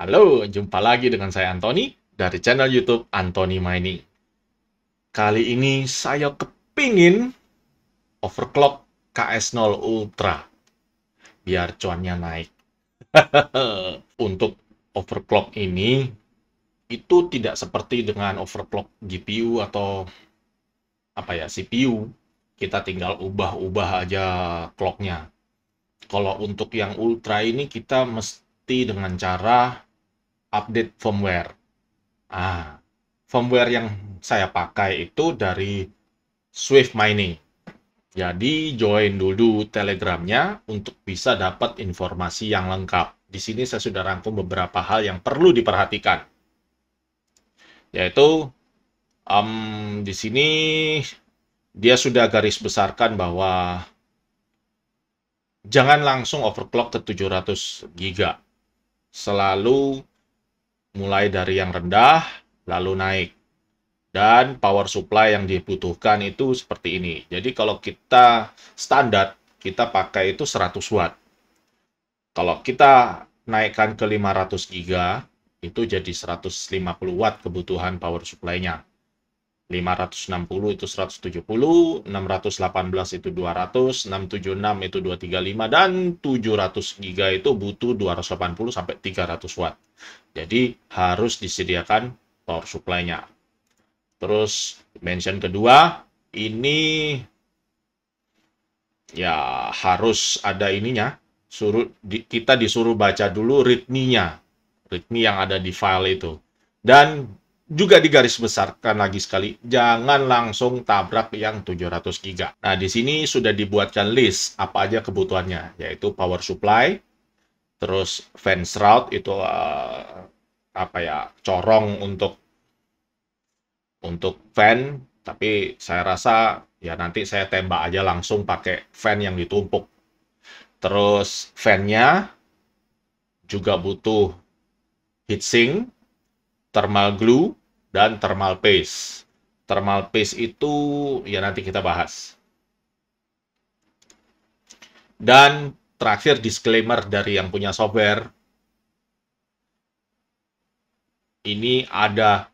Halo, jumpa lagi dengan saya Anthony dari channel YouTube Anthony Mining. Kali ini saya kepingin overclock KS0 Ultra biar cuannya naik. Untuk overclock ini itu tidak seperti dengan overclock GPU atau CPU. Kita tinggal ubah-ubah aja clocknya. Kalau untuk yang Ultra ini kita mesti dengan cara update firmware. Firmware yang saya pakai itu dari Swift Mining. Jadi join dulu Telegramnya untuk bisa dapat informasi yang lengkap. Di sini saya sudah rangkum beberapa hal yang perlu diperhatikan. Yaitu di sini dia sudah garis besarkan bahwa jangan langsung overclock ke 700 GB. Selalu mulai dari yang rendah lalu naik. Dan power supply yang dibutuhkan itu seperti ini. Jadi kalau kita standar, kita pakai itu 100 watt. Kalau kita naikkan ke 500 giga, itu jadi 150 watt kebutuhan power supply-nya. 560 itu 170, 618 itu 200, 676 itu 235, dan 700 giga itu butuh 280 sampai 300 watt. Jadi harus disediakan power supply-nya. Terus mention kedua, ini ya harus ada ininya. Kita disuruh baca dulu readme-nya. Readme yang ada di file itu. Dan juga digaris besarkan lagi sekali, jangan langsung tabrak yang 700 GB. Nah, di sini sudah dibuatkan list apa aja kebutuhannya, yaitu power supply, terus fan shroud itu corong untuk fan, tapi saya rasa ya nanti saya tembak aja langsung pakai fan yang ditumpuk. Terus fan-nya juga butuh heatsink, thermal glue, dan thermal paste. Thermal paste itu ya nanti kita bahas. Dan terakhir disclaimer dari yang punya software. Ini ada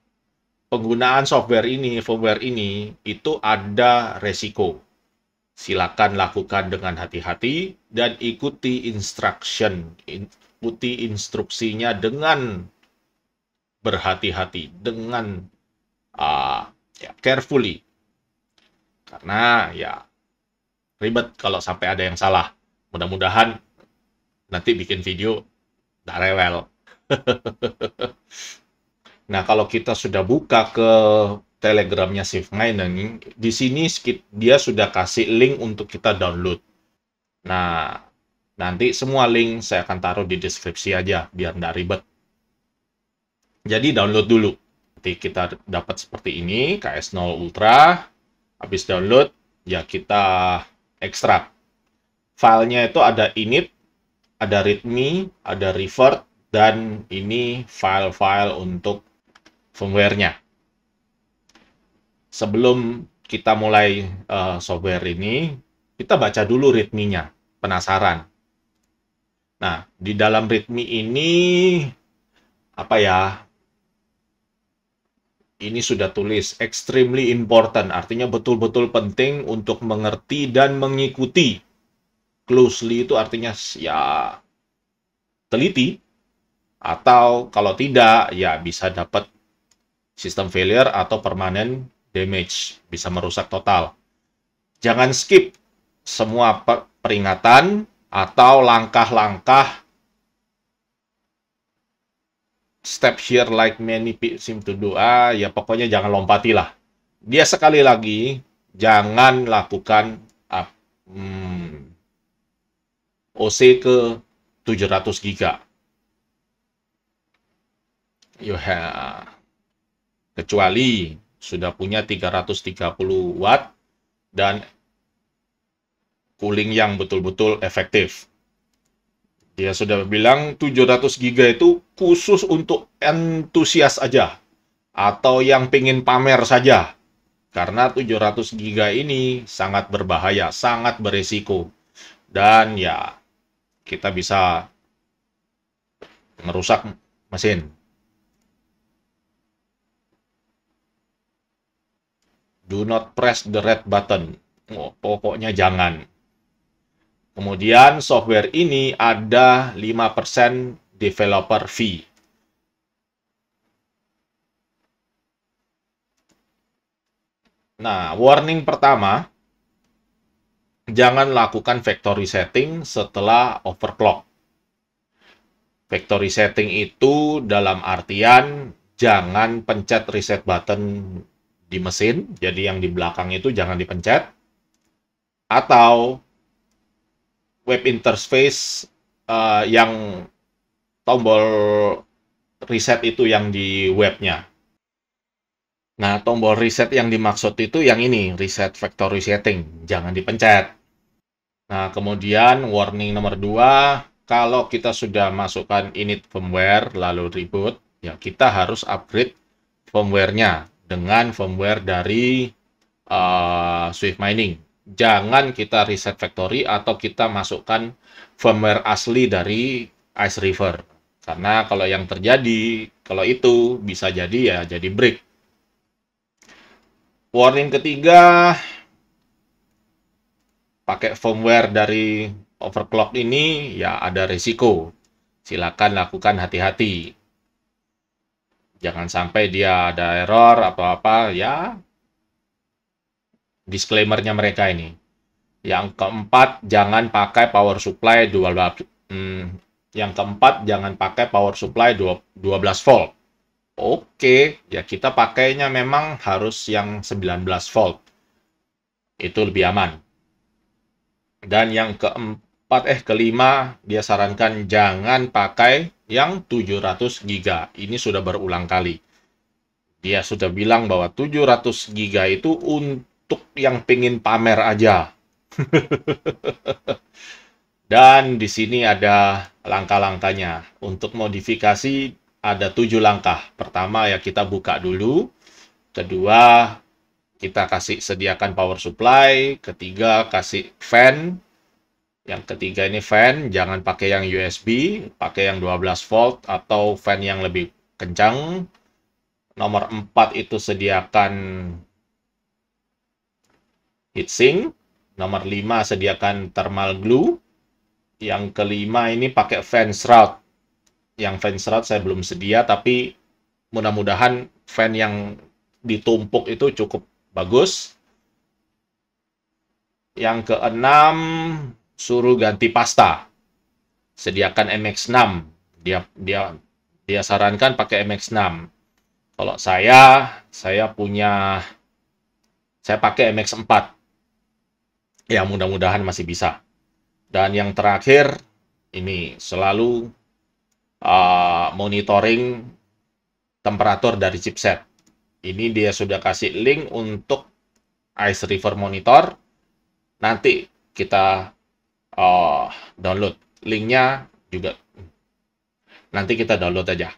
penggunaan firmware ini, itu ada resiko. Silakan lakukan dengan hati-hati dan ikuti instruksinya dengan berhati-hati, dengan carefully. Karena ya ribet kalau sampai ada yang salah. Mudah-mudahan nanti bikin video nggak rewel. Nah, kalau kita sudah buka ke Telegramnya Swift Mining, di sini dia sudah kasih link untuk kita download. Nah, nanti semua link saya akan taruh di deskripsi aja, biar nggak ribet. Jadi download dulu. Nanti kita dapat seperti ini, KS0 Ultra. Habis download, ya kita ekstrak. Filenya itu ada init, ada readme, ada revert, dan ini file-file untuk firmware-nya. Sebelum kita mulai software ini, kita baca dulu readme-nya, penasaran. Nah, di dalam readme ini, ini sudah tulis extremely important, artinya betul-betul penting untuk mengerti dan mengikuti. Closely itu artinya ya teliti, atau kalau tidak, ya bisa dapat sistem failure atau permanent damage, bisa merusak total. Jangan skip semua peringatan atau langkah-langkah step here like many people seem to do. Ya pokoknya jangan lompati lah. Dia sekali lagi, jangan lakukan OC ke 700 GB. Kecuali sudah punya 330 watt dan cooling yang betul-betul efektif. Dia sudah bilang 700 GB itu khusus untuk entusias aja, atau yang pengen pamer saja. Karena 700 GB ini sangat berbahaya, sangat beresiko. Dan ya, kita bisa merusak mesin. Do not press the red button. Oh, pokoknya jangan. Kemudian software ini ada 5% developer fee. Nah, warning pertama, jangan lakukan factory setting setelah overclock. Factory setting itu dalam artian jangan pencet reset button di mesin, jadi yang di belakang itu jangan dipencet, atau web interface yang tombol reset itu yang di webnya. Nah, tombol reset yang dimaksud itu yang ini, reset factory setting, jangan dipencet. Nah, kemudian warning nomor 2, kalau kita sudah masukkan init firmware lalu reboot, ya kita harus upgrade firmware-nya dengan firmware dari Swift Mining. Jangan kita reset factory atau kita masukkan firmware asli dari Ice River. Karena kalau yang terjadi, kalau itu bisa jadi ya jadi break. Warning ketiga, pakai firmware dari overclock ini ya ada risiko. Silakan lakukan hati-hati. Jangan sampai dia ada error atau apa ya. Disclaimer-nya mereka ini. Yang keempat, jangan pakai power supply 12 yang keempat, jangan pakai power supply 12 volt. Oke, ya kita pakainya memang harus yang 19 volt. Itu lebih aman. Dan yang kelima, dia sarankan jangan pakai yang 700 GB. Ini sudah berulang kali. Dia sudah bilang bahwa 700 GB itu untuk yang pengen pamer aja. Dan di sini ada langkah-langkahnya. Untuk modifikasi ada 7 langkah. Pertama ya kita buka dulu. Kedua, kita kasih sediakan power supply. Ketiga, kasih fan. Yang ketiga ini fan, jangan pakai yang USB, pakai yang 12 volt atau fan yang lebih kencang. Nomor 4 itu sediakan heatsink. Nomor 5 sediakan thermal glue. Yang kelima ini pakai fan shroud. Yang fan shroud saya belum sedia, tapi mudah-mudahan fan yang ditumpuk itu cukup bagus. Yang keenam, suruh ganti pasta. Sediakan MX6. Dia sarankan pakai MX6. Kalau saya pakai MX4. Ya, mudah-mudahan masih bisa. Dan yang terakhir, ini selalu monitoring temperatur dari chipset. Ini dia sudah kasih link untuk Ice River Monitor. Nanti kita download. Linknya juga nanti kita download aja.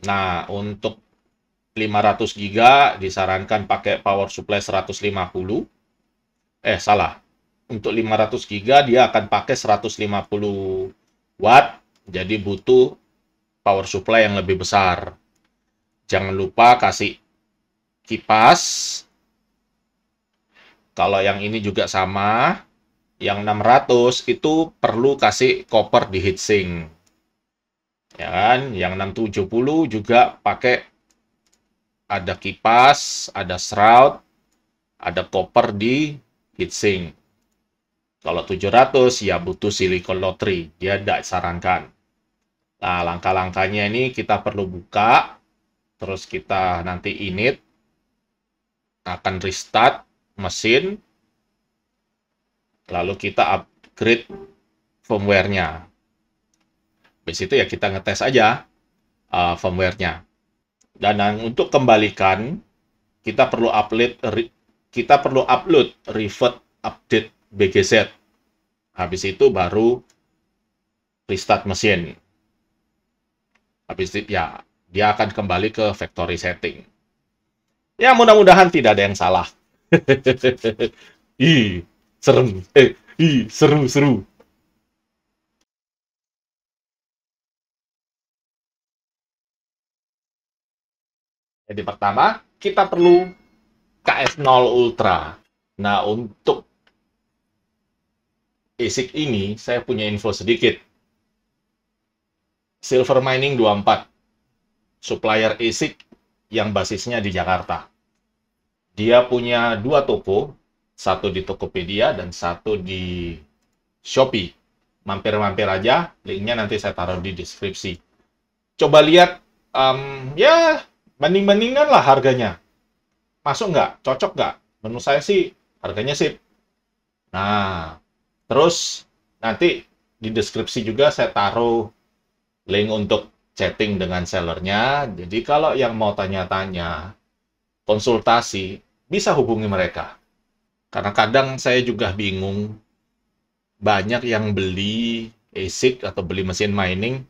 Nah, untuk 500 GB disarankan pakai power supply 150. Salah. Untuk 500 GB dia akan pakai 150 watt, jadi butuh power supply yang lebih besar. Jangan lupa kasih kipas. Kalau yang ini juga sama, yang 600 itu perlu kasih copper di heatsink. Ya kan? Yang 670 juga pakai ada kipas, ada shroud, ada copper di heatsink. Kalau 700 ya butuh silicon lottery, dia tidak sarankan. Nah, langkah-langkahnya ini kita perlu buka, terus kita nanti init, akan restart mesin, lalu kita upgrade firmware-nya. Habis itu ya kita ngetes aja firmware-nya. Dan untuk kembalikan, kita perlu upload revert update BGZ. Habis itu baru restart mesin. Habis itu ya dia akan kembali ke factory setting. Ya mudah-mudahan tidak ada yang salah. Ih, serem. Ih, seru-seru. Jadi pertama, kita perlu KS0 Ultra. Nah, untuk ASIC ini, saya punya info sedikit. Silver Mining 24, supplier ASIC yang basisnya di Jakarta. Dia punya dua toko, satu di Tokopedia dan satu di Shopee. Mampir-mampir aja, linknya nanti saya taruh di deskripsi. Coba lihat, ya banding-bandingan lah harganya. Masuk nggak? Cocok nggak? Menurut saya sih harganya sip. Nah, terus nanti di deskripsi juga saya taruh link untuk chatting dengan sellernya. Jadi kalau yang mau tanya-tanya, konsultasi, bisa hubungi mereka. Karena kadang saya juga bingung, banyak yang beli ASIC atau beli mesin mining,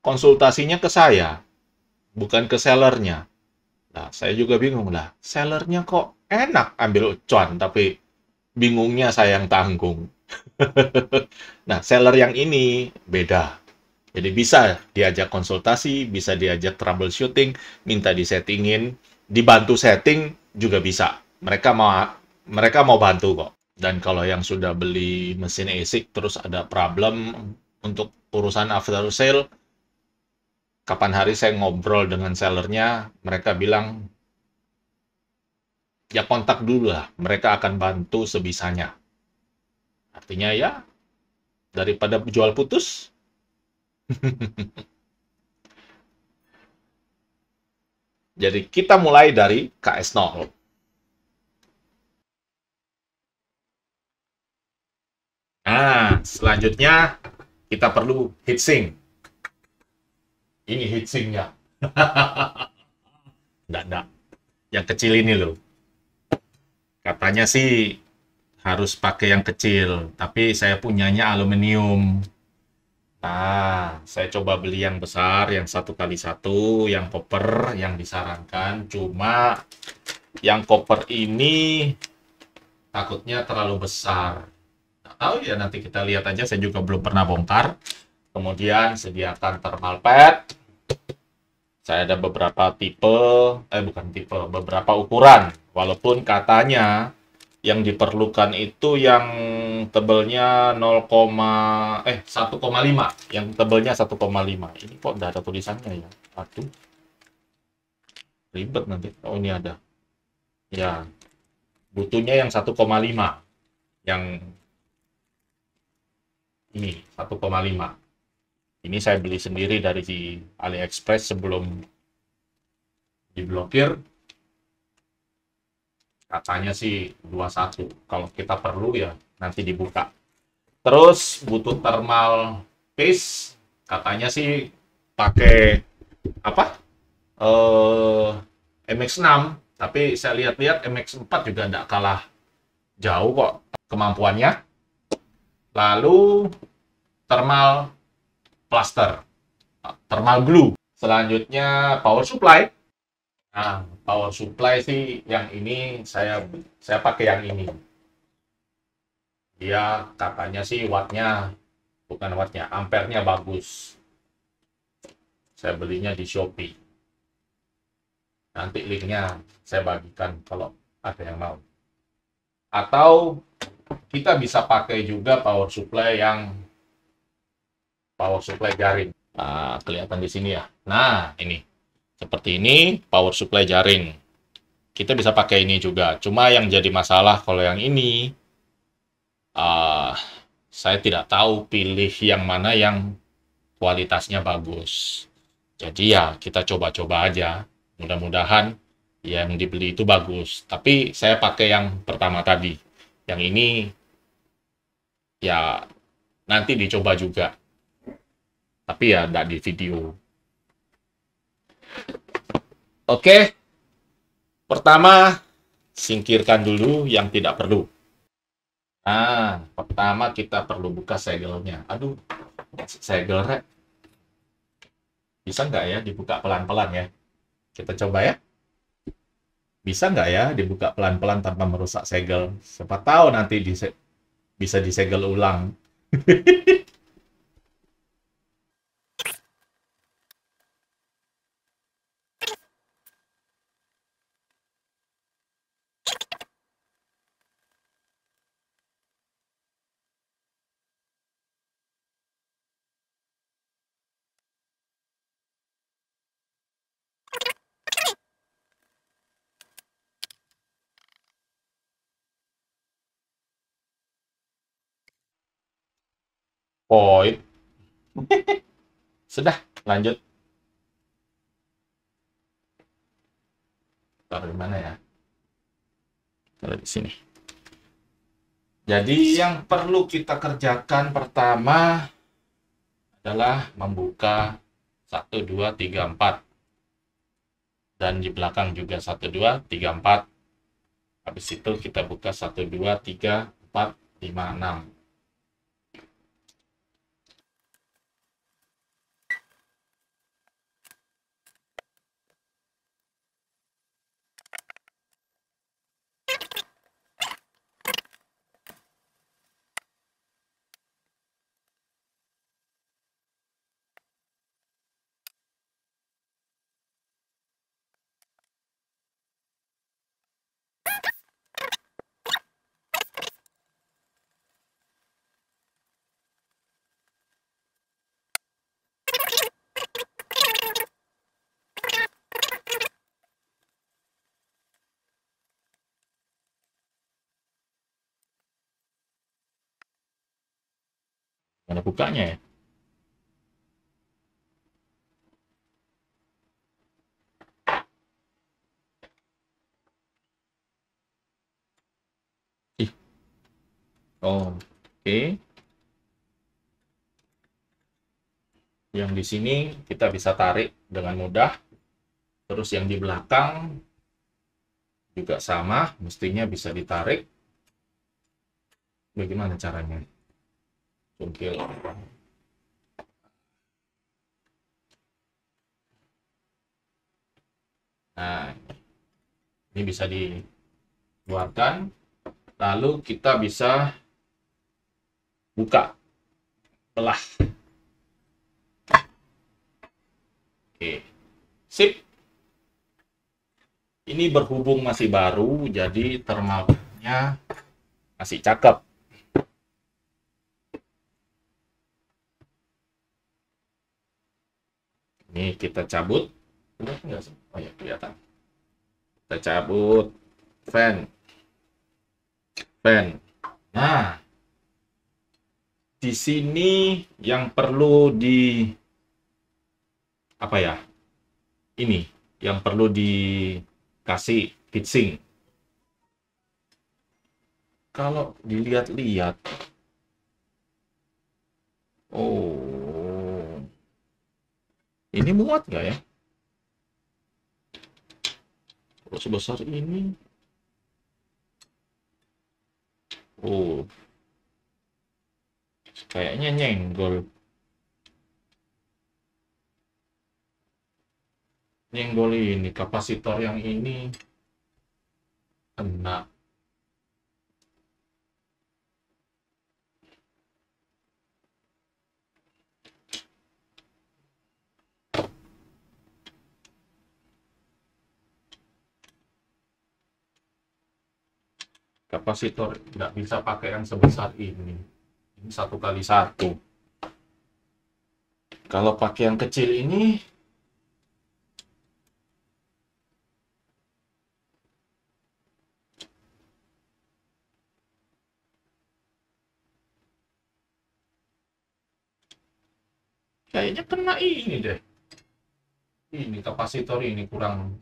konsultasinya ke saya, bukan ke sellernya. Nah, saya juga bingung lah, sellernya kok enak ambil cuan, tapi bingungnya saya yang tanggung. Nah, seller yang ini beda. Jadi bisa diajak konsultasi, bisa diajak troubleshooting, minta disettingin, dibantu setting juga bisa. Mereka mau bantu kok. Dan kalau yang sudah beli mesin ASIC terus ada problem untuk urusan after sale, kapan hari saya ngobrol dengan sellernya, mereka bilang, ya kontak dulu lah, mereka akan bantu sebisanya. Artinya ya, daripada jual putus, jadi kita mulai dari KS0. Nah, selanjutnya kita perlu heatsink. Ini heatsinknya. Enggak. Yang kecil ini loh. Katanya sih harus pakai yang kecil, tapi saya punyanya aluminium. Nah, saya coba beli yang besar, yang 1x1, yang koper, yang disarankan. Cuma yang koper ini takutnya terlalu besar. Nggak tahu ya, nanti kita lihat aja. Saya juga belum pernah bongkar. Kemudian sediakan thermal pad. Saya ada beberapa tipe, bukan tipe, beberapa ukuran. Walaupun katanya yang diperlukan itu yang tebelnya 1,5, yang tebelnya 1,5. Ini kok nggak ada tulisannya ya? Aduh, ribet nanti. Oh, ini ada. Ya, butuhnya yang 1,5. Yang ini 1,5. Ini saya beli sendiri dari di AliExpress sebelum diblokir. Katanya sih 21. Kalau kita perlu ya nanti dibuka. Terus butuh thermal paste. Katanya sih pakai apa? MX6. Tapi saya lihat-lihat MX4 juga tidak kalah jauh kok kemampuannya. Lalu thermal plaster, thermal glue. Selanjutnya power supply. Nah, power supply sih yang ini saya pakai yang ini. Dia katanya sih bukan wattnya, ampernya bagus. Saya belinya di Shopee. Nanti linknya saya bagikan kalau ada yang mau. Atau kita bisa pakai juga power supply jaring. Nah, kelihatan di sini ya. Nah, ini. Seperti ini, power supply jaring. Kita bisa pakai ini juga. Cuma yang jadi masalah kalau yang ini, uh, saya tidak tahu pilih yang mana yang kualitasnya bagus. Jadi ya, kita coba-coba aja. Mudah-mudahan yang dibeli itu bagus. Tapi saya pakai yang pertama tadi. Yang ini, ya nanti dicoba juga. Tapi ya, tidak di video. Oke, pertama, singkirkan dulu yang tidak perlu. Nah, pertama kita perlu buka segelnya. Aduh, segel rek. Bisa nggak ya dibuka pelan-pelan ya? Kita coba ya. Bisa nggak ya dibuka pelan-pelan tanpa merusak segel? Siapa tahu nanti bisa disegel ulang. Void. Sudah, lanjut. Taruh di mana ya? Taruh di sini. Jadi yang perlu kita kerjakan pertama adalah membuka 1, 2, 3, 4. Dan di belakang juga 1, 2, 3, 4. Habis itu kita buka 1, 2, 3, 4, 5, 6. Mana bukanya ya? Ih. Oh, oke. Yang di sini kita bisa tarik dengan mudah. Terus yang di belakang juga sama, mestinya bisa ditarik. Bagaimana caranya? Cungkil. Nah, ini bisa dikeluarkan. Lalu kita bisa buka, belah. Oke, sip. Ini berhubung masih baru, jadi thermalnya masih cakep. Ini kita cabut. Oh ya, kelihatan. Kita cabut fan. Nah, di sini yang perlu apa ya? Ini yang perlu dikasih heatsink. Kalau dilihat-lihat, oh, ini muat nggak ya? Kalau sebesar ini, oh, kayaknya nyenggol. Nyenggol ini, kapasitor yang ini kena. Kapasitor nggak bisa pakai yang sebesar ini. Ini 1x1. Kalau pakai yang kecil ini, kayaknya kena ini deh. Ini kapasitor ini kurang.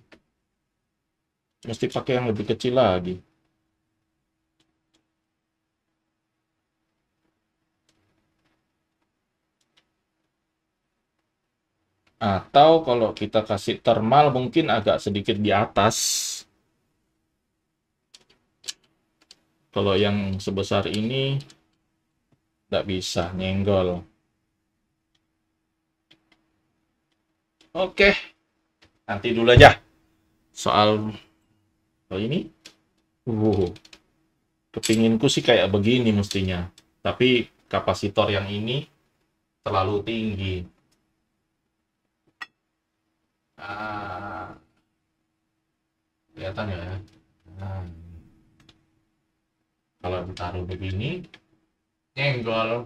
Mesti pakai yang lebih kecil lagi. Atau kalau kita kasih thermal mungkin agak sedikit di atas. Kalau yang sebesar ini nggak bisa, nyenggol. Oke, nanti dulu aja soal ini. Uh, Kepinginku sih kayak begini mestinya. Tapi kapasitor yang ini terlalu tinggi. Ah, kelihatan ya? Nah, kalau ditaruh begini, nyenggol.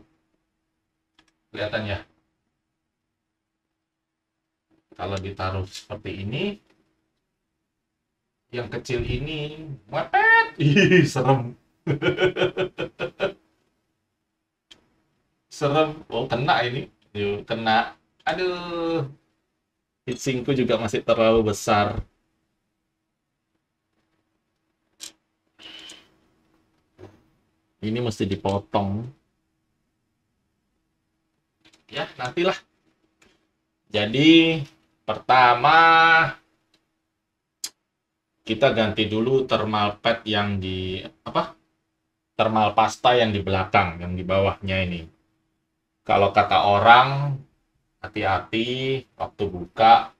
Kelihatan ya? Kalau ditaruh seperti ini, yang kecil ini, mepet. Ih, serem. Serem. Oh, kena ini. Yuk, kena. Aduh, heatsinkku juga masih terlalu besar. Ini mesti dipotong. Ya, nantilah. Jadi, pertama kita ganti dulu thermal pad yang di apa? Thermal pasta yang di belakang, yang di bawahnya ini. Kalau kata orang, hati-hati waktu buka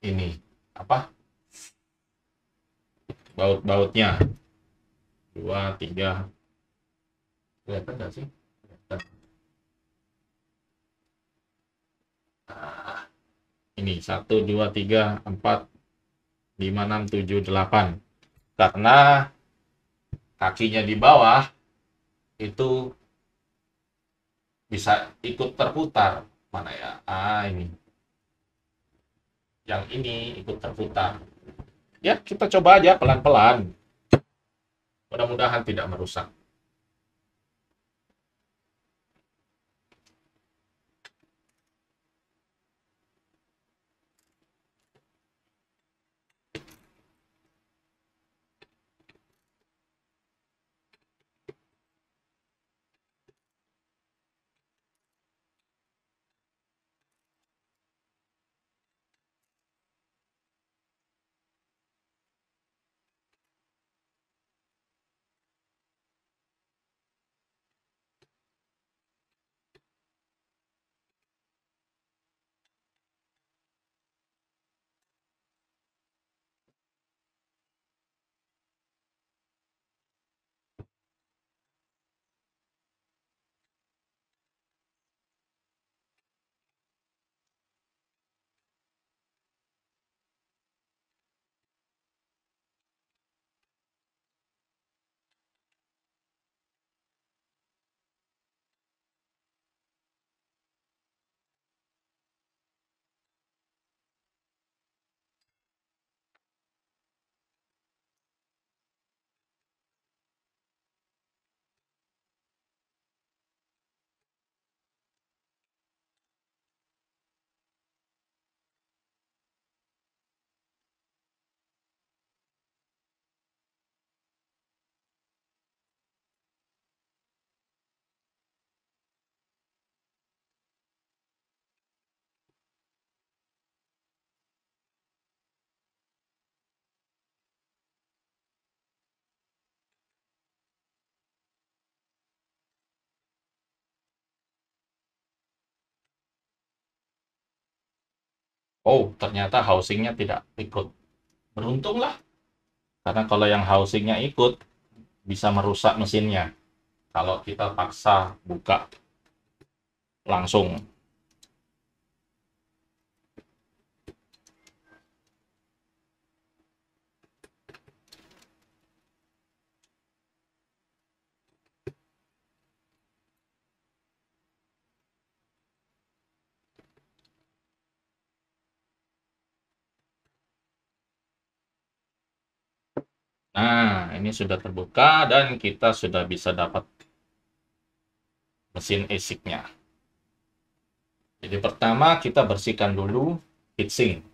ini apa? Baut-bautnya. Dua, tiga. Kelihatan nggak sih? Kelihatan. Nah, ini satu, dua, tiga, empat, lima, enam, tujuh, delapan. Karena kakinya di bawah itu bisa ikut terputar. Mana ya? Ah, ini. Yang ini ikut terputar. Ya, kita coba aja pelan-pelan. Mudah-mudahan tidak merusak. Oh, ternyata housingnya tidak ikut. Beruntunglah. Karena kalau yang housingnya ikut, bisa merusak mesinnya. Kalau kita paksa buka langsung. Nah, ini sudah terbuka dan kita sudah bisa dapat mesin ASIC-nya. Jadi pertama kita bersihkan dulu heatsink.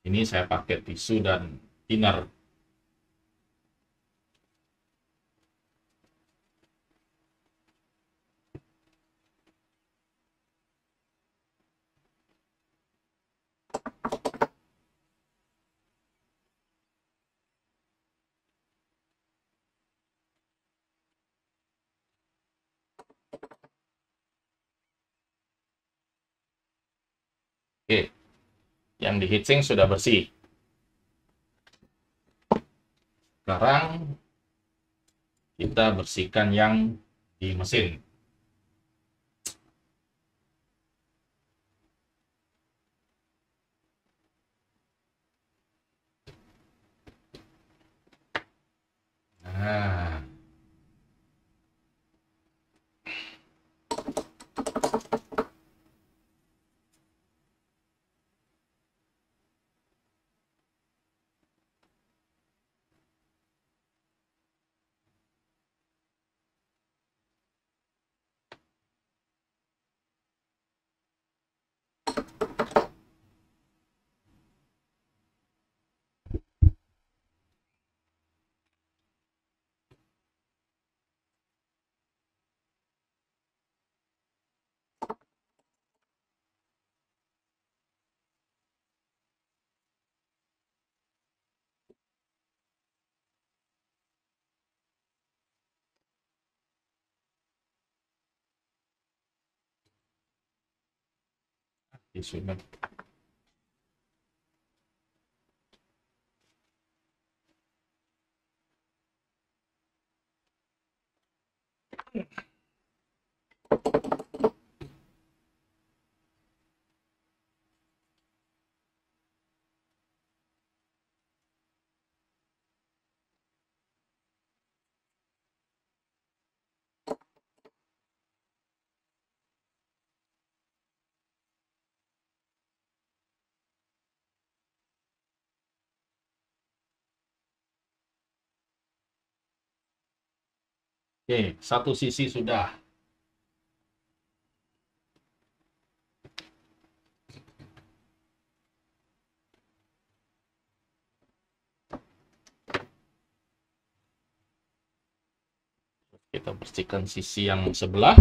Ini saya pakai tisu dan thinner. Yang di heatsink sudah bersih. Sekarang kita bersihkan yang di mesin. Nah, sudah. Oke, satu sisi sudah. Kita bersihkan sisi yang sebelah.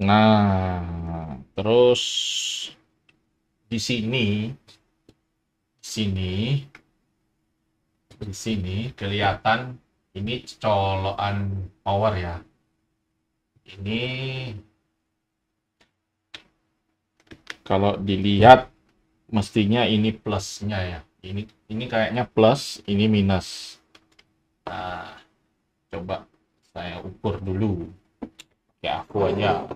Nah, terus di sini, sini, di sini kelihatan ini colokan power ya. Ini kalau dilihat mestinya ini plusnya ya. Ini kayaknya plus, ini minus. Nah, coba saya ukur dulu. Ya aku aja.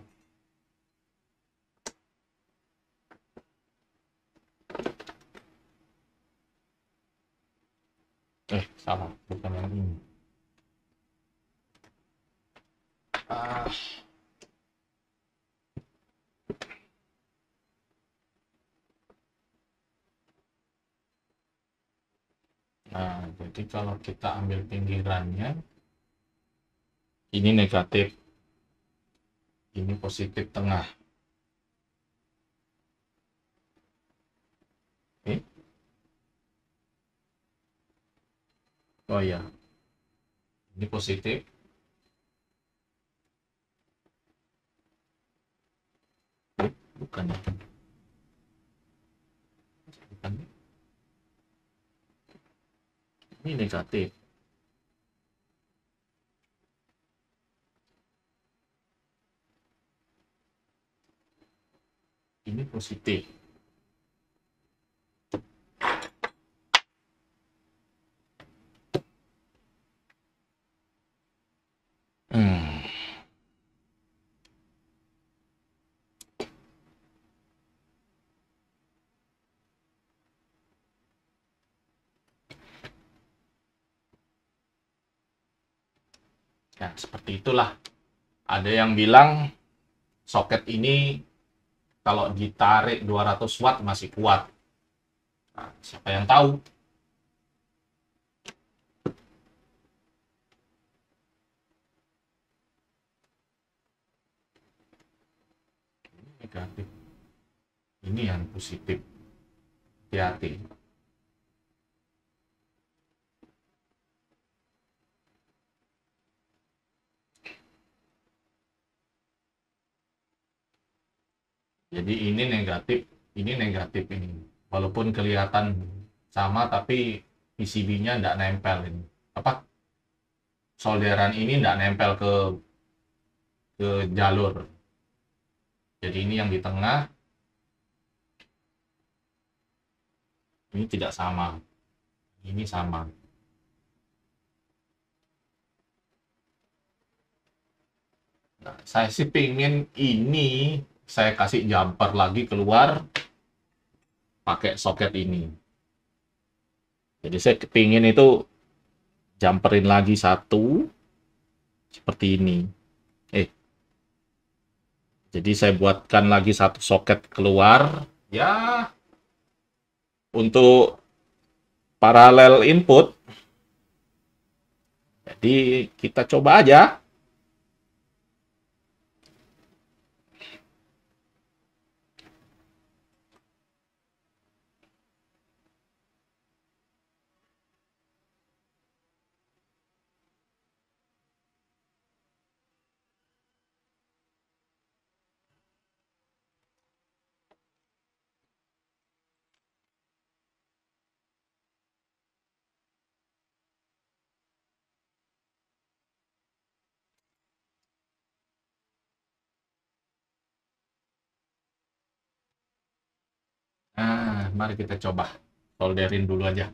Salah, bukan yang ini. Ah, Nah, jadi kalau kita ambil pinggirannya, ini negatif, ini positif tengah. Oke. Oh ya, ini positif, bukan ya? Bukan. Ini negatif. Ini positif. Ya, seperti itulah. Ada yang bilang soket ini kalau ditarik 200 watt masih kuat. Nah, siapa yang tahu? Negatif. Ini yang positif. Hati-hati. Jadi ini negatif ini. Walaupun kelihatan sama, tapi PCB-nya nggak nempel ini. Apa? Solderan ini nggak nempel ke jalur. Jadi ini yang di tengah, ini tidak sama. Ini sama. Nah, saya sih pengen ini saya kasih jumper lagi keluar pakai soket ini. Jadi saya kepingin itu jumperin lagi satu seperti ini. Jadi saya buatkan lagi satu soket keluar ya untuk paralel input. Jadi kita coba aja. Nah, mari kita coba solderin dulu aja.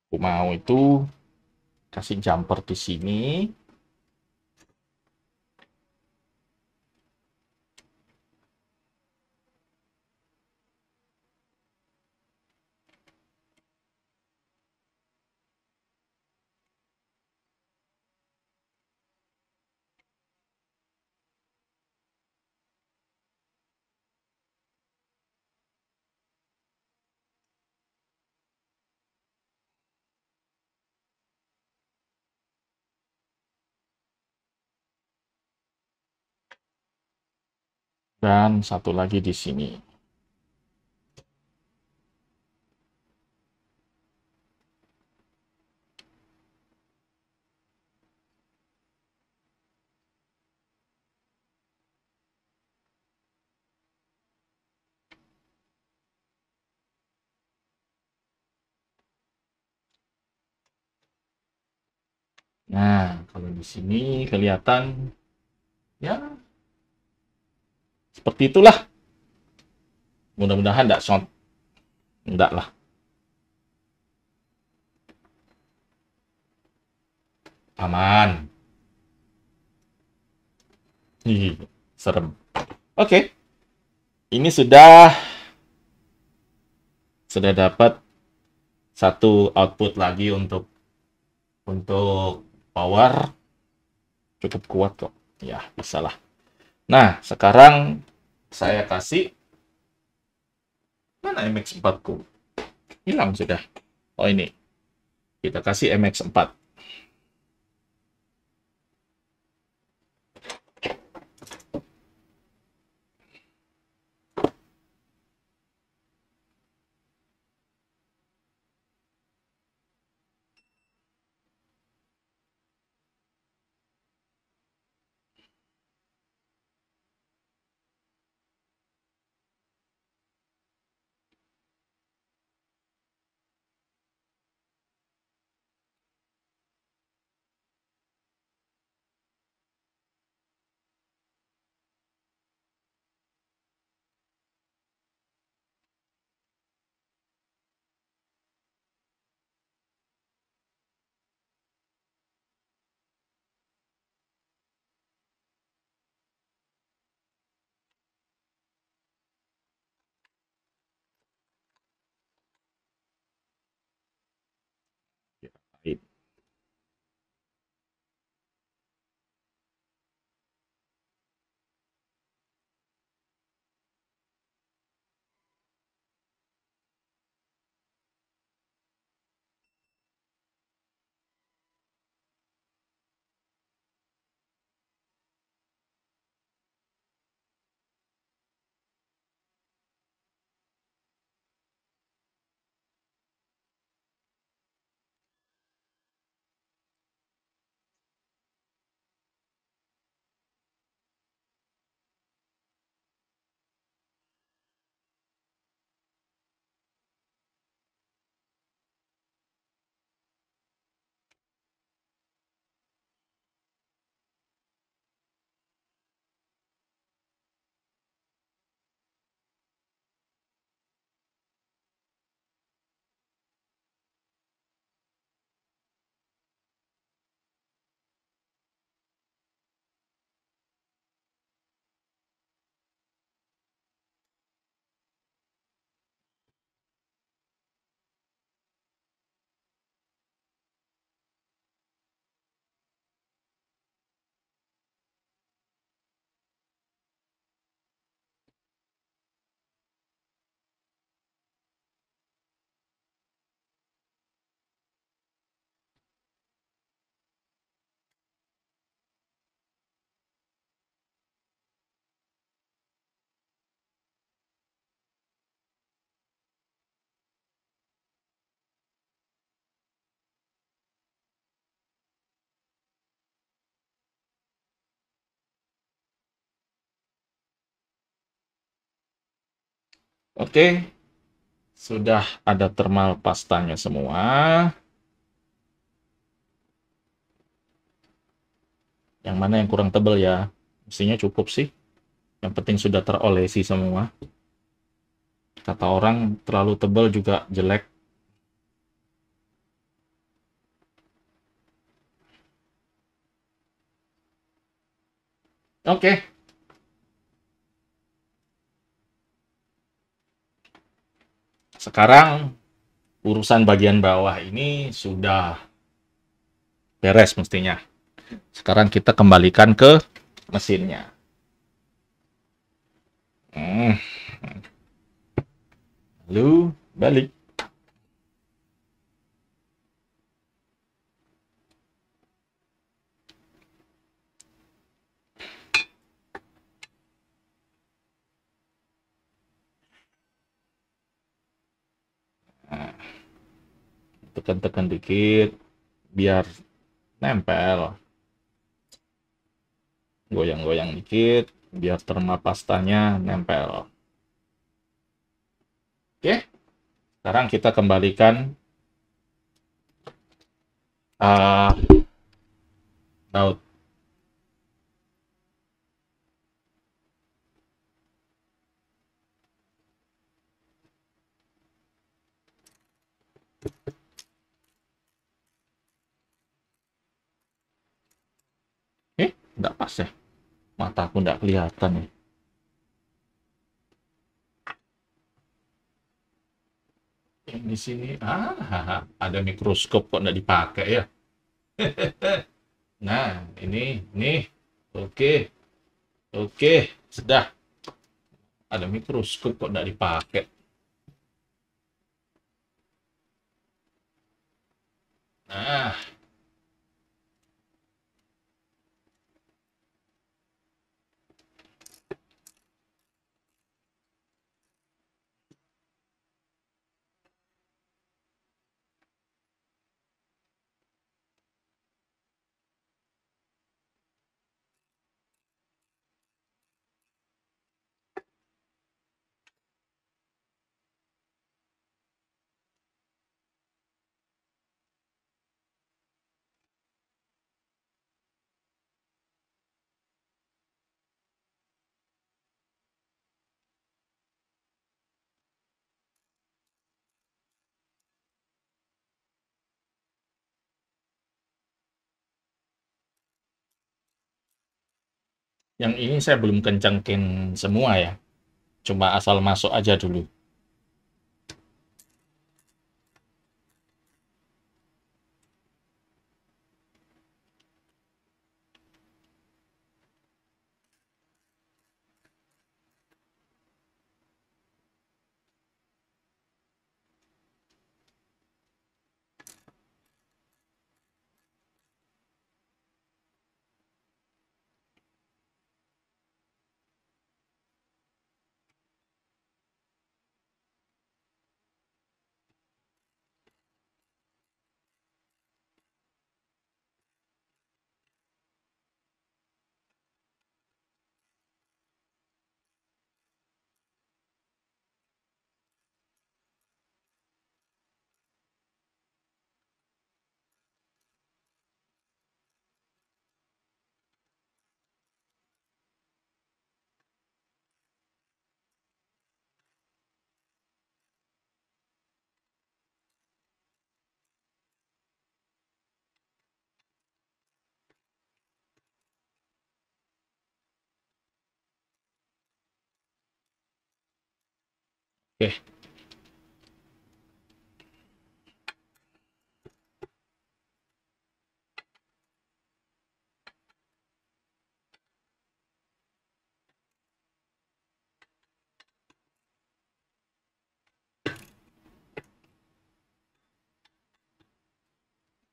Aku mau itu kasih jumper di sini. Dan satu lagi di sini. Nah, kalau di sini kelihatan ya seperti itulah. Mudah-mudahan enggak short. Enggak lah. Aman. Ih, serem. Oke. Ini sudah dapat satu output lagi untuk power, cukup kuat kok. Ya, bisa lah. Nah, sekarang saya kasih, mana MX4 ku? Hilang sudah. Oh, ini. Kita kasih MX4. Oke, sudah ada thermal pastanya semua. Yang mana yang kurang tebal ya? Mestinya cukup sih. Yang penting sudah terolesi semua. Kata orang terlalu tebal juga jelek. Oke. Sekarang urusan bagian bawah ini sudah beres mestinya. Sekarang kita kembalikan ke mesinnya. Hmm, Lalu balik. Nah, tekan-tekan dikit biar nempel. Goyang-goyang dikit biar thermal pastanya nempel. Oke, sekarang kita kembalikan uh, baut. Nggak pas ya. Mataku nggak kelihatan ya. di sini ada mikroskop kok nggak dipakai ya. Nah, ini, oke, oke, sudah ada mikroskop kok nggak dipakai. Nah, yang ini saya belum kencengin semua ya. Cuma asal masuk aja dulu. Oke,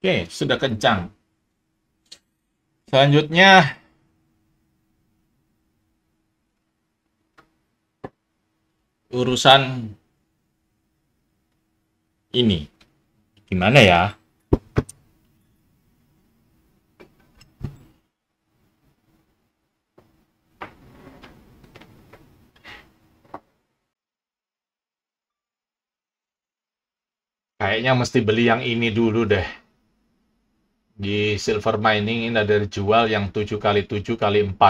oke, sudah kencang. Selanjutnya, urusan ini. Gimana ya? Kayaknya mesti beli yang ini dulu deh. Di Silver Mining ini ada dijual yang 7x7x4.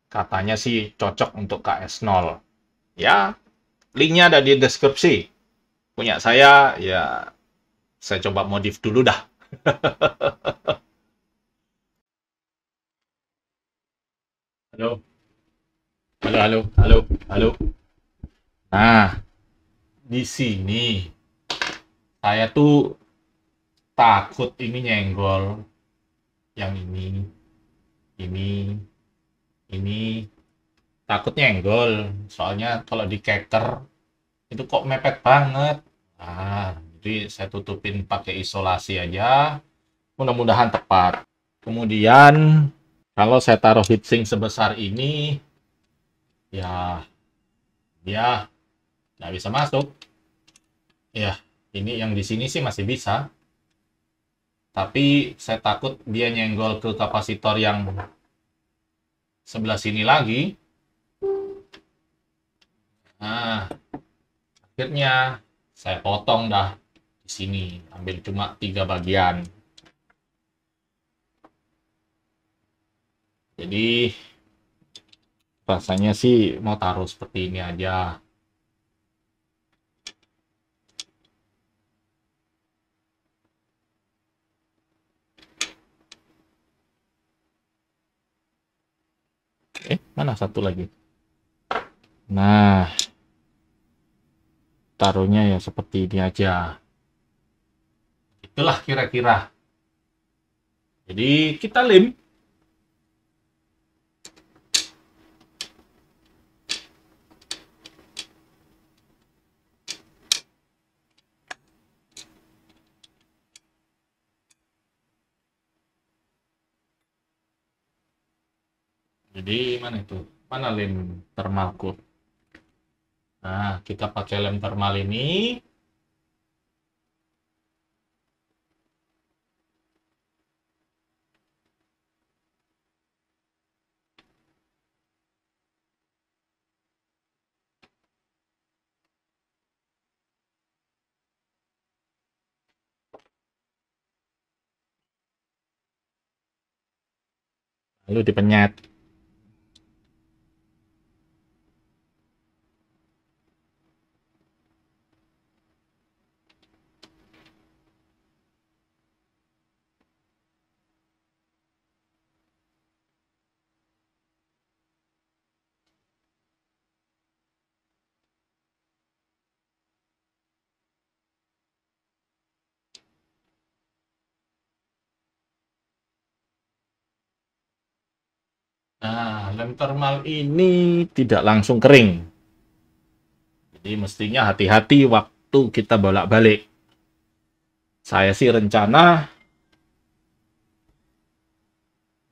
Katanya sih cocok untuk KS0. Ya, linknya ada di deskripsi. Punya saya, ya saya coba modif dulu dah. Halo, halo, halo, halo, halo. Nah, di sini saya tuh takut ini nyenggol. Yang ini, ini. Takut nyenggol. Soalnya kalau di keker, itu kok mepet banget. Nah, jadi saya tutupin pakai isolasi aja. Mudah-mudahan tepat. Kemudian, kalau saya taruh heatsink sebesar ini, ya dia nggak bisa masuk. Ya, ini yang di sini sih masih bisa. Tapi saya takut dia nyenggol ke kapasitor yang sebelah sini lagi. Nah, akhirnya saya potong dah di sini. Ambil cuma 3 bagian. Jadi, rasanya sih mau taruh seperti ini aja. Mana satu lagi? Nah, taruhnya ya seperti ini aja. Itulah kira-kira. Jadi kita lem. Jadi mana itu? Mana lem thermalku? Nah, kita pakai lem thermal ini. Lalu dipenyet. Nah, lem thermal ini tidak langsung kering. Jadi mestinya hati-hati waktu kita bolak-balik. Saya sih rencana,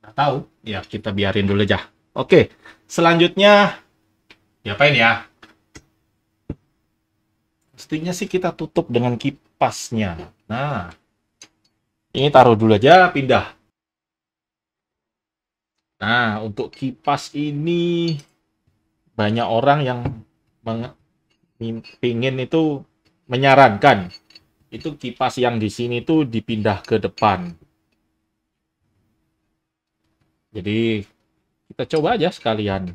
nggak tahu, ya kita biarin dulu aja. Oke, selanjutnya diapain ya? Mestinya sih kita tutup dengan kipasnya. Nah, ini taruh dulu aja, pindah. Nah, untuk kipas ini banyak orang yang pingin itu menyarankan itu kipas yang di sini tuh dipindah ke depan. Jadi kita coba aja sekalian.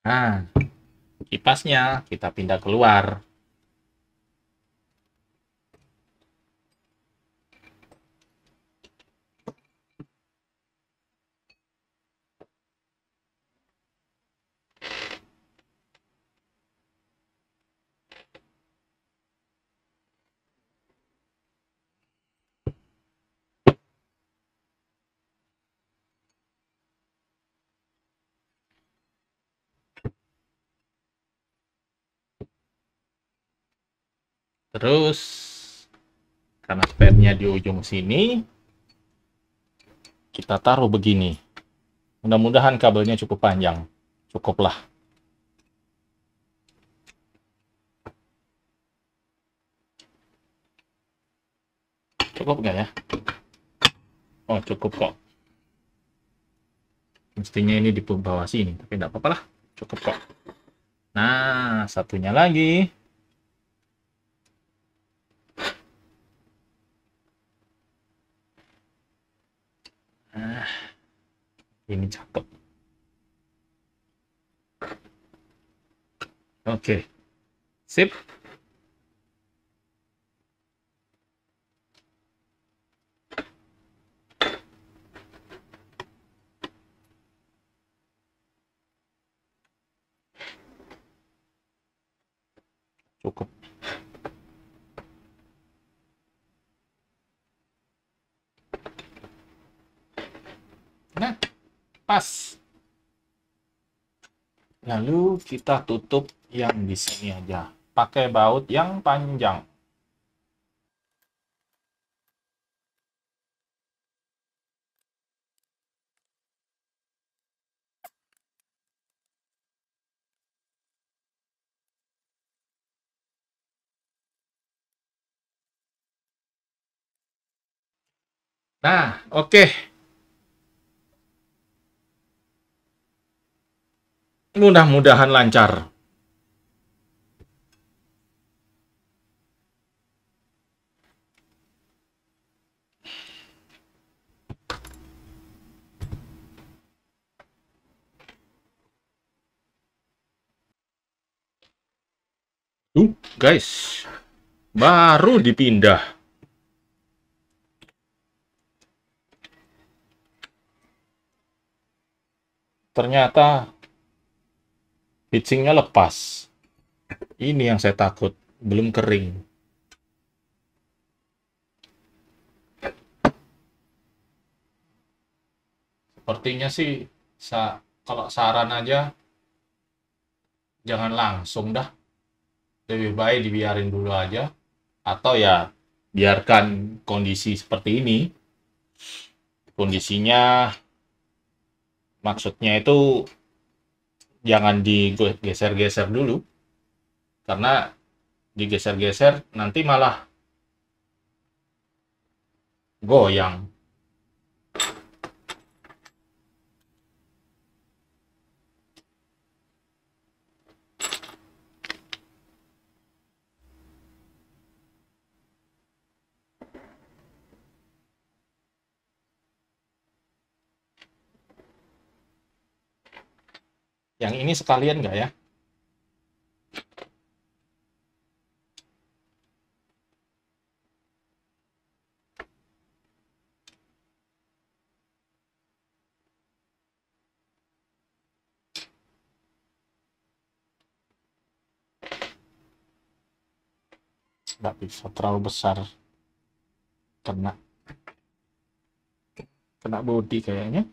Nah, kipasnya kita pindah keluar. Terus, karena spare-nya di ujung sini, kita taruh begini. Mudah-mudahan kabelnya cukup panjang. Cukuplah. Cukup nggak ya? Oh, cukup kok. Mestinya ini di bawah sini, tapi nggak apa-apa lah. Cukup kok. Nah, satunya lagi. Nah, ini cakep. Oke. Sip. Cukup. Nah, pas. Lalu kita tutup yang di sini aja. Pakai baut yang panjang. Nah, oke. Mudah-mudahan lancar. Guys, baru dipindah. Ternyata heatsinknya lepas. Ini yang saya takut, belum kering. Sepertinya sih, kalau saran aja, jangan langsung dah. Lebih baik dibiarin dulu aja. Atau ya, biarkan kondisi seperti ini. Kondisinya, maksudnya itu, jangan digeser-geser dulu. Karena digeser-geser, nanti malah goyang. Yang ini sekalian nggak ya? Nggak bisa terlalu besar. Kena bodi kayaknya.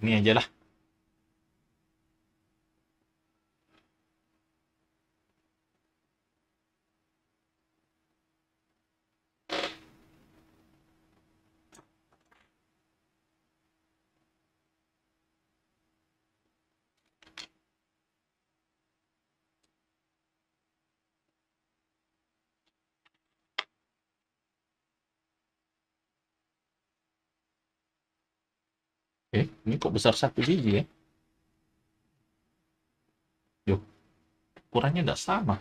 Ini aja lah. Ini kok besar satu biji ya? Yuk, ukurannya nggak sama.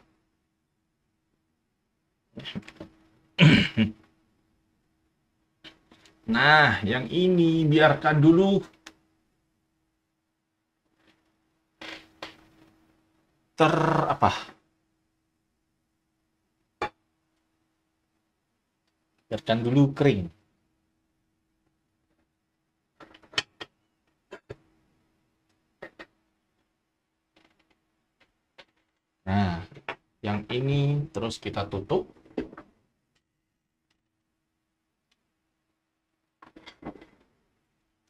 Nah, yang ini biarkan dulu. Apa? Biarkan dulu kering. Nah, yang ini terus kita tutup.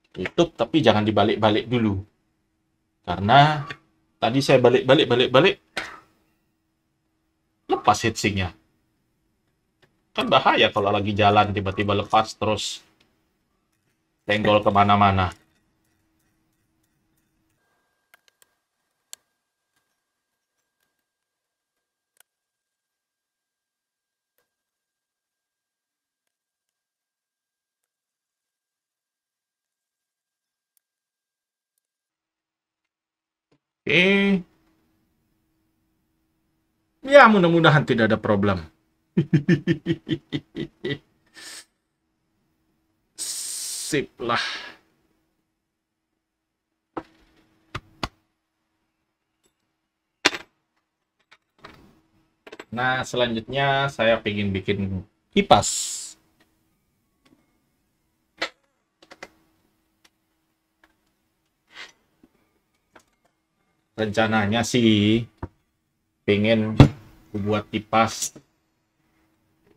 Tutup, tapi jangan dibalik-balik dulu. Karena tadi saya balik, lepas heatsinknya. Kan bahaya kalau lagi jalan tiba-tiba lepas terus tenggol kemana-mana. Oke. Ya, mudah-mudahan tidak ada problem. Sip lah. Nah, selanjutnya saya ingin bikin kipas. Rencananya sih pengen buat kipas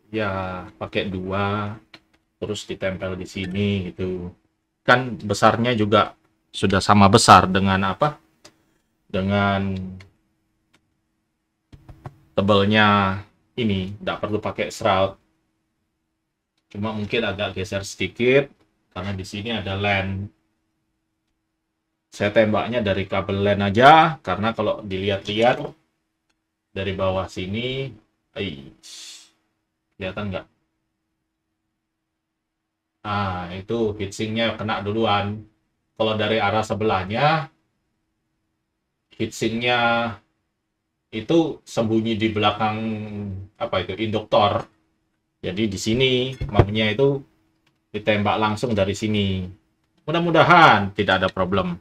ya pakai 2 terus ditempel di sini gitu. Kan besarnya juga sudah sama besar dengan apa? Dengan tebelnya ini, nggak perlu pakai shroud. Cuma mungkin agak geser sedikit karena di sini ada LAN. Saya tembaknya dari kabel LAN aja karena kalau dilihat-lihat dari bawah sini, kelihatan nggak? Itu heatsinknya kena duluan. Kalau dari arah sebelahnya, heatsinknya itu sembunyi di belakang apa itu induktor. Jadi di sini maunya itu ditembak langsung dari sini. Mudah-mudahan tidak ada problem.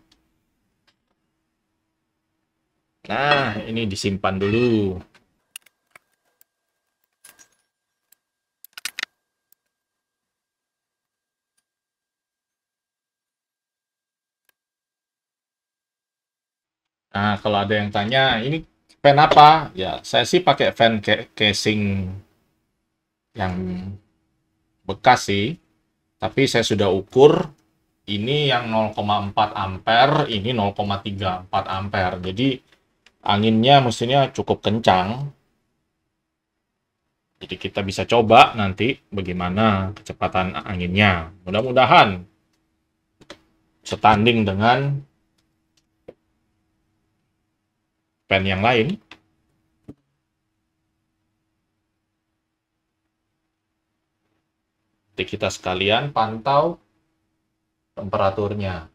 Nah, ini disimpan dulu. Nah, kalau ada yang tanya, ini fan apa? Ya, saya sih pakai fan casing yang bekas sih. Tapi saya sudah ukur, ini yang 0,4 ampere, ini 0,34 ampere. Jadi, anginnya mesinnya cukup kencang. Jadi kita bisa coba nanti bagaimana kecepatan anginnya. Mudah-mudahan setanding dengan fan yang lain. Jadi kita sekalian pantau temperaturnya.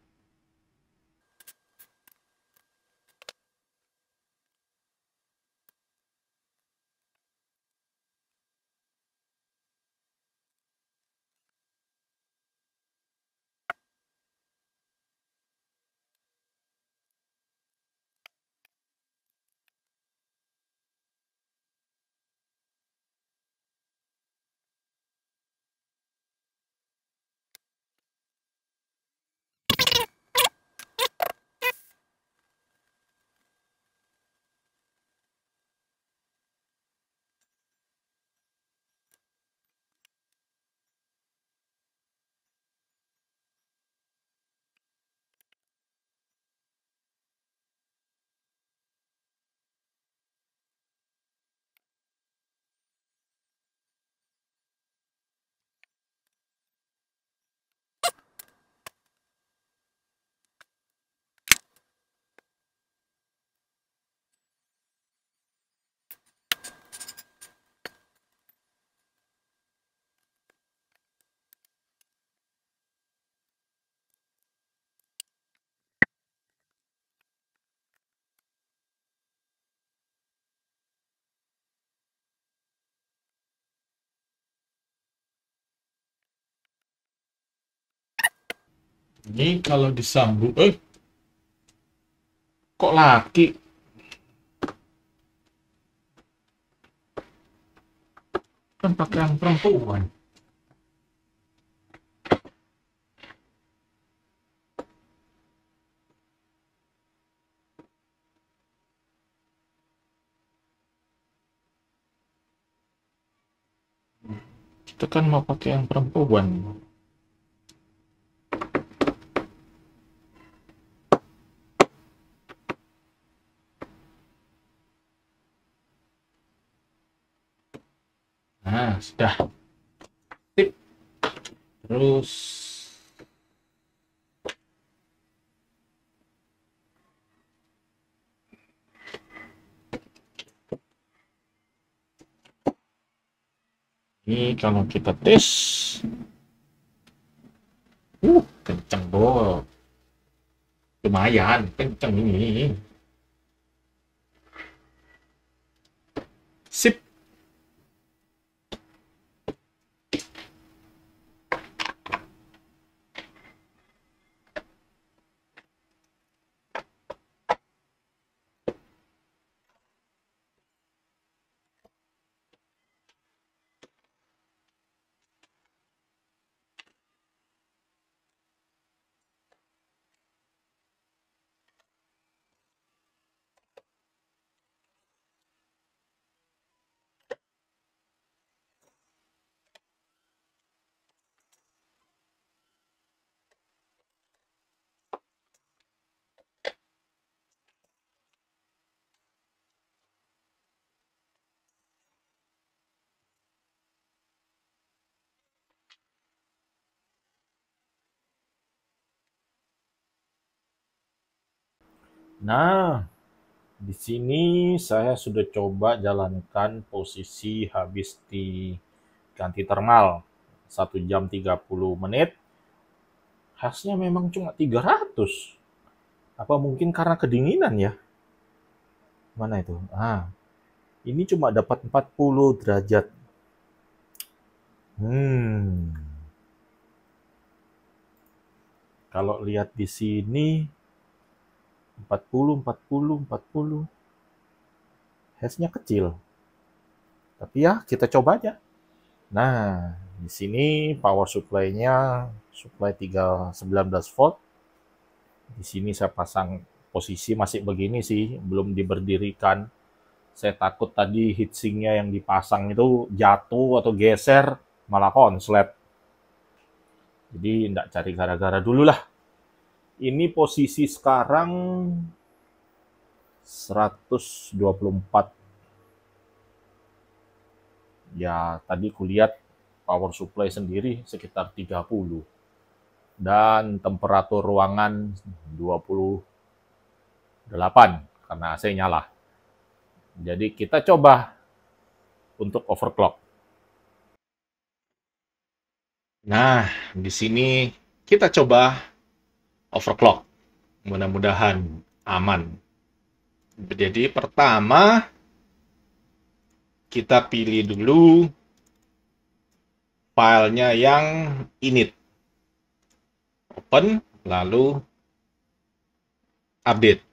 Ini kalau disambung, kok laki? Kan pakai yang perempuan. Kita kan mau pakai yang perempuan. Nah, sudah. Tip. Terus ini kalau kita tes, kenceng bol. Lumayan, kenceng ini. Sip. Nah, di sini saya sudah coba jalankan posisi habis diganti thermal 1 jam 30 menit. Hasilnya memang cuma 300. Apa mungkin karena kedinginan ya? Mana itu? Ini cuma dapat 40 derajat. Hmm, kalau lihat di sini 40, 40, 40. Hash-nya kecil. Tapi ya, kita coba aja. Nah, di sini power supply-nya supply 319 volt. Di sini saya pasang posisi masih begini sih, belum diberdirikan. Saya takut tadi heatsinknya yang dipasang itu jatuh atau geser, malah konslet. Jadi tidak cari gara-gara dulu lah. Ini posisi sekarang 124. Ya, tadi kulihat power supply sendiri sekitar 30. Dan temperatur ruangan 28 karena AC nyala. Jadi kita coba untuk overclock. Nah, di sini kita coba overclock. Mudah-mudahan aman. Jadi pertama kita pilih dulu filenya yang init. Open, lalu update.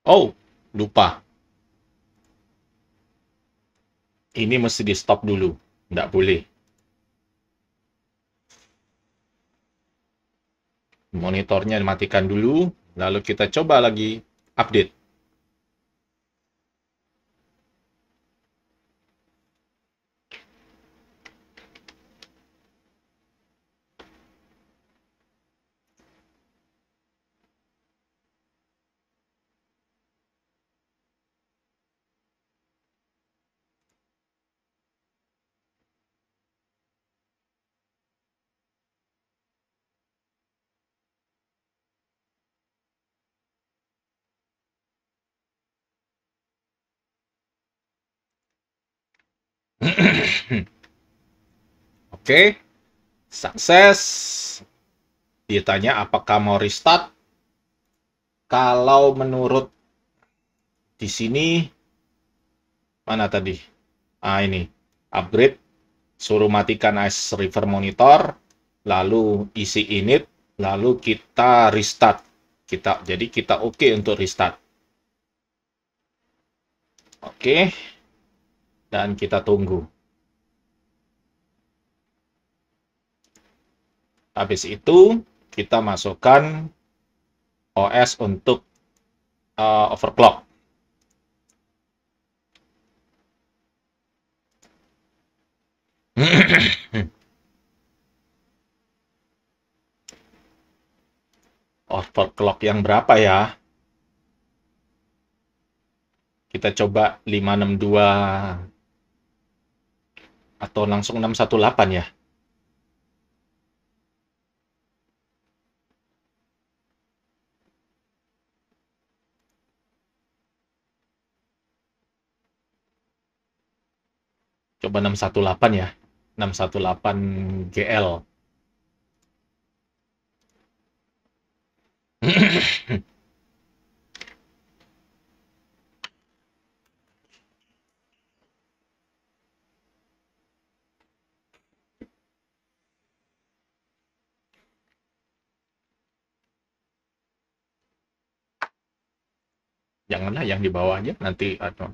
Oh, lupa. Ini mesti di stop dulu. Nggak boleh. Monitornya dimatikan dulu, lalu kita coba lagi update. Oke, sukses. Ditanya apakah mau restart. Kalau menurut di sini, mana tadi? Ini. Upgrade. Suruh matikan Ice River Monitor. Lalu isi init. Lalu kita restart. Jadi kita oke untuk restart. Oke. Dan kita tunggu. Habis itu, kita masukkan OS untuk overclock. Overclock yang berapa ya? Kita coba 562 atau langsung 618 ya? Coba 618 ya. 618 GL. Janganlah yang di bawah aja, nanti atau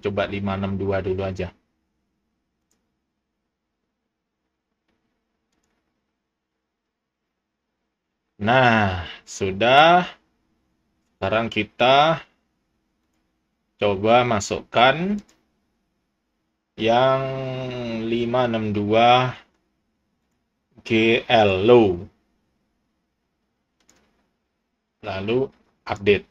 coba 562 dulu aja. Nah, sudah. Sekarang kita coba masukkan yang 562 GL low. lalu update.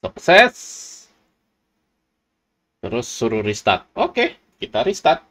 Sukses. Terus suruh restart. Oke, kita restart.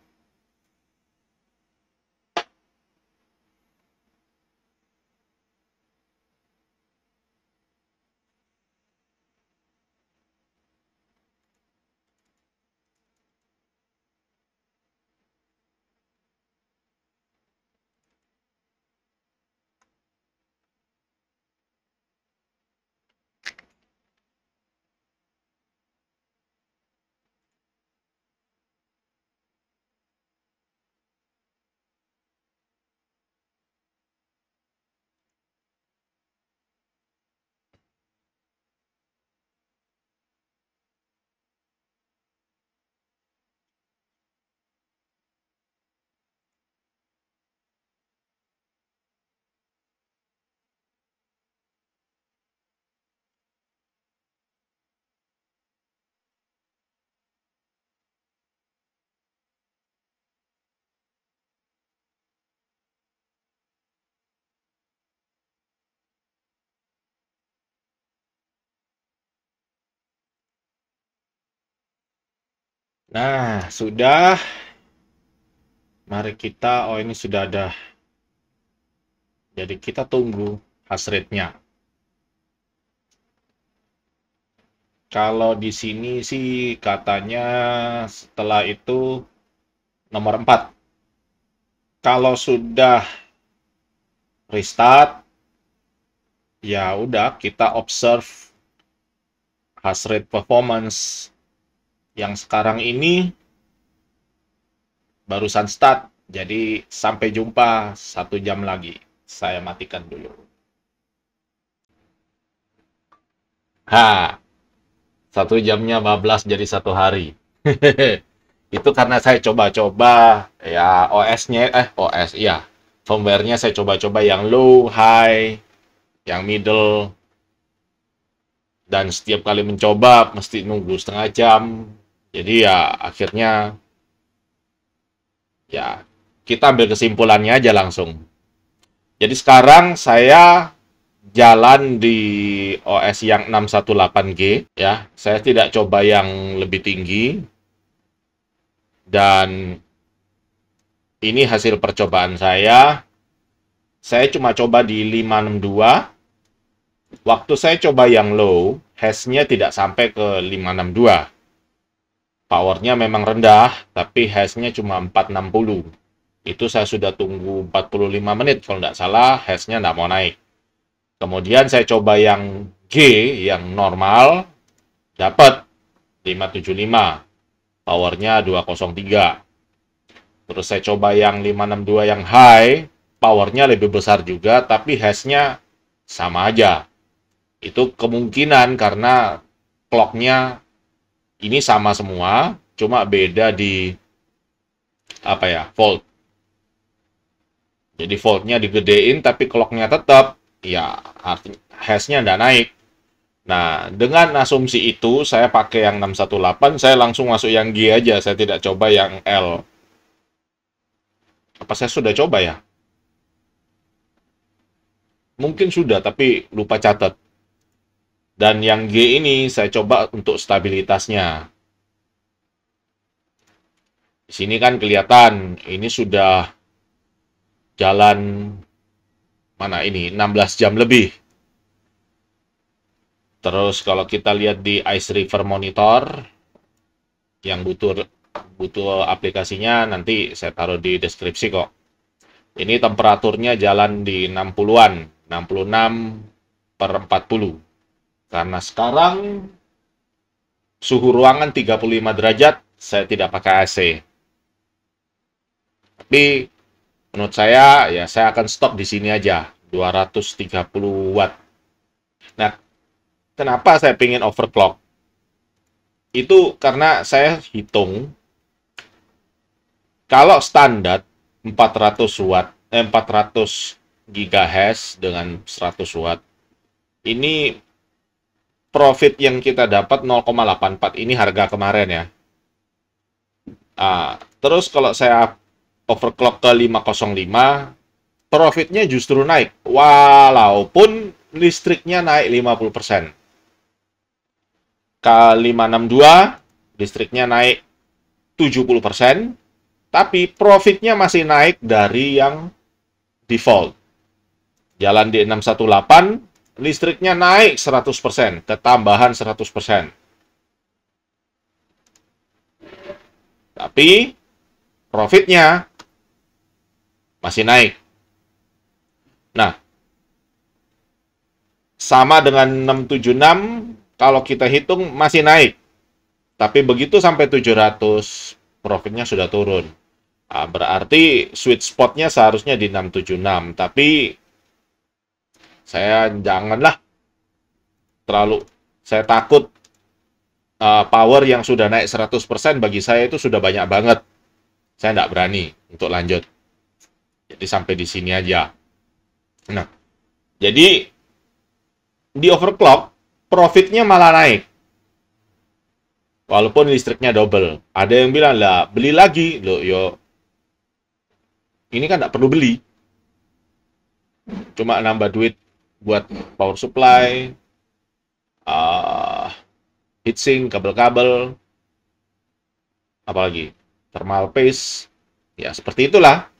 Nah, sudah. Mari kita, oh ini sudah ada. Jadi kita tunggu hash rate-nya. Kalau di sini sih katanya setelah itu nomor 4. Kalau sudah restart, ya udah kita observe hash rate performance yang sekarang ini barusan start. Jadi sampai jumpa 1 jam lagi. Saya matikan dulu. Ha, 1 jamnya bablas jadi 1 hari. Itu karena saya coba-coba ya OS iya. Firmware-nya saya coba-coba yang low, high, yang middle, dan setiap kali mencoba mesti nunggu setengah jam. Jadi ya akhirnya ya kita ambil kesimpulannya aja langsung. Jadi sekarang saya jalan di OS yang 618G ya. Saya tidak coba yang lebih tinggi, dan ini hasil percobaan saya. Saya cuma coba di 562. Waktu saya coba yang low, hash-nya tidak sampai ke 562. Powernya memang rendah, tapi hash-nya cuma 460. Itu saya sudah tunggu 45 menit kalau tidak salah, hash-nya tidak mau naik. Kemudian saya coba yang G, yang normal, dapat 575. Powernya 203. Terus saya coba yang 562 yang high, powernya lebih besar juga, tapi hash-nya sama aja. Itu kemungkinan karena clock-nya ini sama semua, cuma beda di apa ya, volt. Jadi voltnya digedein, tapi clock-nya tetap, ya artinya hash-nya nggak naik. Nah, dengan asumsi itu, saya pakai yang 618, saya langsung masuk yang G aja, saya tidak coba yang L. Apa saya sudah coba ya? Mungkin sudah, tapi lupa catat. Dan yang G ini saya coba untuk stabilitasnya. Di sini kan kelihatan, ini sudah jalan mana ini 16 jam lebih. Terus kalau kita lihat di Ice River Monitor yang butuh aplikasinya, nanti saya taruh di deskripsi kok. Ini temperaturnya jalan di 60-an, 66/40. Karena sekarang suhu ruangan 35 derajat, saya tidak pakai AC. Tapi menurut saya, ya saya akan stop di sini aja, 230 watt. Nah, kenapa saya pengen overclock? Itu karena saya hitung, Kalau standar 400 watt, 400 GHz dengan 100 watt, ini profit yang kita dapat 0,84, ini harga kemarin ya. Terus kalau saya overclock ke 505, profitnya justru naik, walaupun listriknya naik 50%. K562, listriknya naik 70%, tapi profitnya masih naik dari yang default. Jalan di 618, listriknya naik 100%, ketambahan 100%. Tapi profitnya masih naik. Nah, sama dengan 676, kalau kita hitung masih naik. Tapi begitu sampai 700, profitnya sudah turun. Berarti sweet spotnya seharusnya di 676. Tapi saya janganlah terlalu, saya takut power yang sudah naik 100% bagi saya itu sudah banyak banget. Saya nggak berani untuk lanjut. Jadi sampai di sini aja. Nah, jadi di overclock, profitnya malah naik. Walaupun listriknya double. Ada yang bilang, lah beli lagi. Loh, yo, ini kan nggak perlu beli. Cuma nambah duit buat power supply, heatsink, kabel-kabel, apalagi thermal paste. Ya, seperti itulah.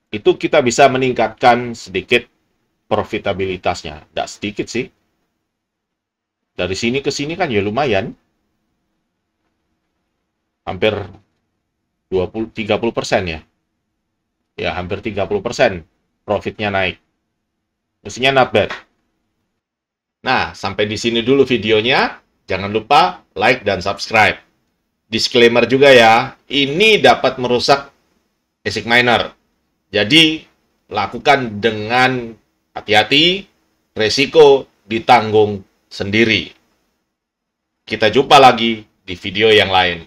Itu kita bisa meningkatkan sedikit profitabilitasnya. Nggak sedikit sih. Dari sini ke sini kan ya lumayan. Hampir 30% ya. Ya, hampir 30% profitnya naik. Mestinya not bad. Nah, sampai di sini dulu videonya. Jangan lupa like dan subscribe. Disclaimer juga ya, ini dapat merusak ASIC miner. Jadi, lakukan dengan hati-hati, resiko ditanggung sendiri. Kita jumpa lagi di video yang lain.